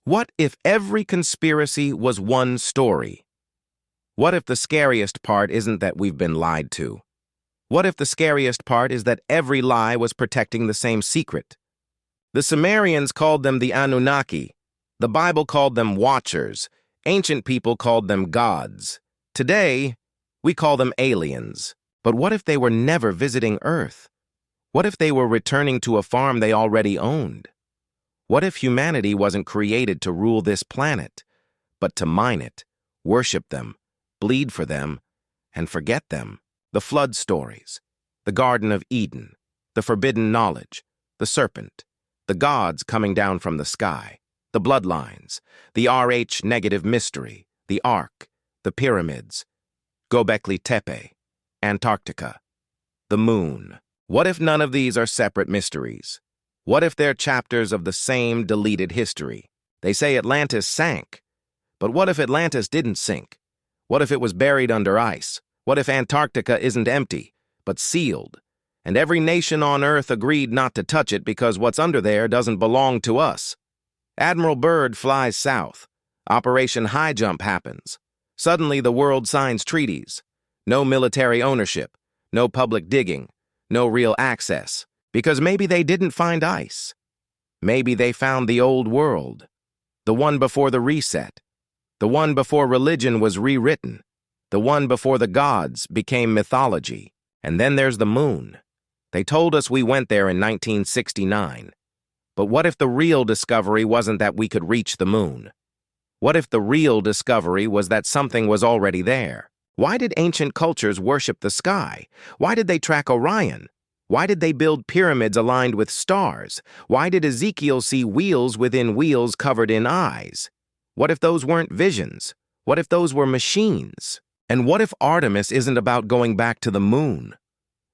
What if every conspiracy was one story? What if the scariest part isn't that we've been lied to? What if the scariest part is that every lie was protecting the same secret? The Sumerians called them the Anunnaki. The Bible called them watchers. Ancient people called them gods. Today, we call them aliens. But what if they were never visiting Earth? What if they were returning to a farm they already owned? What if humanity wasn't created to rule this planet, but to mine it, worship them, bleed for them, and forget them? The flood stories, the Garden of Eden, the forbidden knowledge, the serpent, the gods coming down from the sky, the bloodlines, the Rh negative mystery, the Ark, the pyramids, Göbekli Tepe, Antarctica, the moon. What if none of these are separate mysteries? What if they're chapters of the same deleted history? They say Atlantis sank, but what if Atlantis didn't sink? What if it was buried under ice? What if Antarctica isn't empty, but sealed, and every nation on Earth agreed not to touch it because what's under there doesn't belong to us? Admiral Byrd flies south. Operation High Jump happens. Suddenly the world signs treaties. No military ownership, no public digging, no real access, because maybe they didn't find ice. Maybe they found the old world, the one before the reset, the one before religion was rewritten, the one before the gods became mythology. And then there's the moon. They told us we went there in 1969. But what if the real discovery wasn't that we could reach the moon? What if the real discovery was that something was already there? Why did ancient cultures worship the sky? Why did they track Orion? Why did they build pyramids aligned with stars? Why did Ezekiel see wheels within wheels covered in eyes? What if those weren't visions? What if those were machines? And what if Artemis isn't about going back to the moon?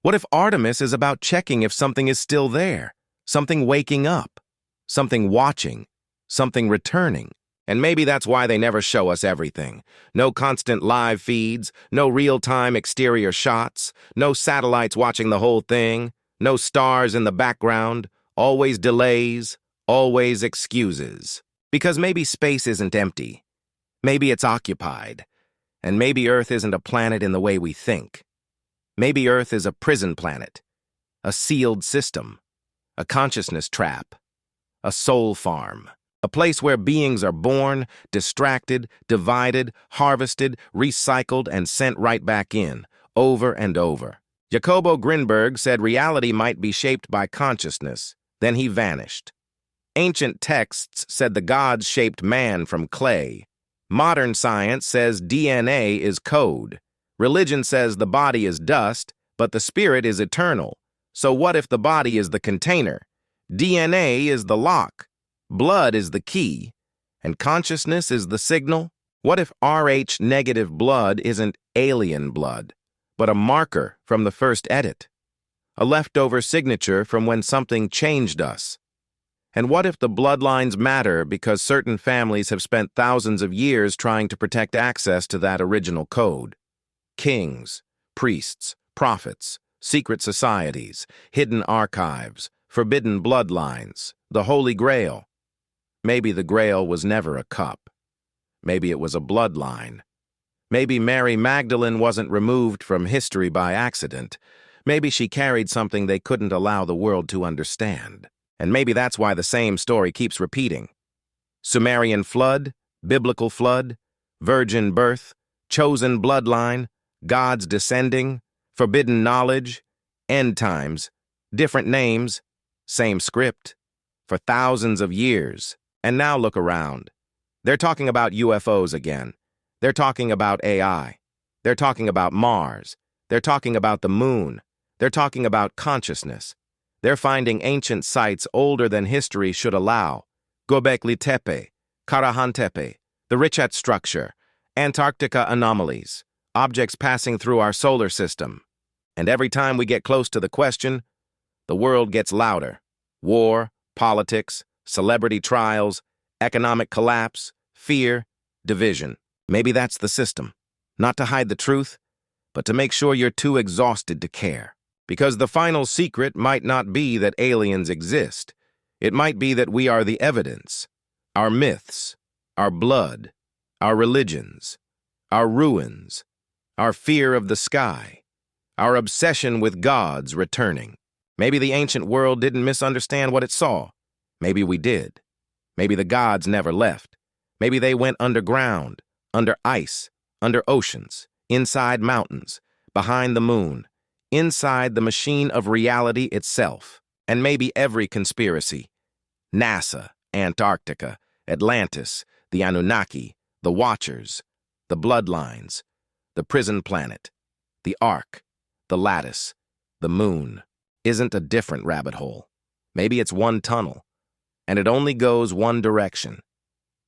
What if Artemis is about checking if something is still there, something waking up, something watching, something returning? And maybe that's why they never show us everything. No constant live feeds, no real-time exterior shots, no satellites watching the whole thing, no stars in the background, always delays, always excuses. Because maybe space isn't empty. Maybe it's occupied. And maybe Earth isn't a planet in the way we think. Maybe Earth is a prison planet, a sealed system, a consciousness trap, a soul farm, a place where beings are born, distracted, divided, harvested, recycled, and sent right back in, over and over. Jacobo Grinberg said reality might be shaped by consciousness, then he vanished. Ancient texts said the gods shaped man from clay. Modern science says DNA is code. Religion says the body is dust, but the spirit is eternal. So what if the body is the container? DNA is the lock. Blood is the key. And consciousness is the signal? What if Rh negative blood isn't alien blood, but a marker from the first edit? A leftover signature from when something changed us? And what if the bloodlines matter because certain families have spent thousands of years trying to protect access to that original code? Kings, priests, prophets, secret societies, hidden archives, forbidden bloodlines, the Holy Grail. Maybe the Grail was never a cup. Maybe it was a bloodline. Maybe Mary Magdalene wasn't removed from history by accident. Maybe she carried something they couldn't allow the world to understand. And maybe that's why the same story keeps repeating. Sumerian flood, biblical flood, virgin birth, chosen bloodline, gods descending, forbidden knowledge, end times, different names, same script, for thousands of years. And now look around. They're talking about UFOs again. They're talking about AI. They're talking about Mars. They're talking about the moon. They're talking about consciousness. They're finding ancient sites older than history should allow. Göbekli Tepe, Karahan Tepe, the Richat structure, Antarctica anomalies, objects passing through our solar system. And every time we get close to the question, the world gets louder. War, politics, celebrity trials, economic collapse, fear, division. Maybe that's the system. Not to hide the truth, but to make sure you're too exhausted to care. Because the final secret might not be that aliens exist. It might be that we are the evidence. Our myths, our blood, our religions, our ruins, our fear of the sky, our obsession with gods returning. Maybe the ancient world didn't misunderstand what it saw. Maybe we did. Maybe the gods never left. Maybe they went underground, under ice, under oceans, inside mountains, behind the moon, inside the machine of reality itself. And maybe every conspiracy, NASA, Antarctica, Atlantis, the Anunnaki, the Watchers, the Bloodlines, the Prison Planet, the Ark, the Lattice, the Moon, isn't a different rabbit hole. Maybe it's one tunnel, and it only goes one direction.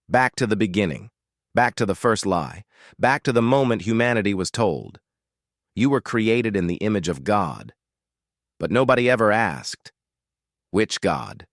Back to the beginning, back to the first lie, back to the moment humanity was told. You were created in the image of God. But nobody ever asked, which God?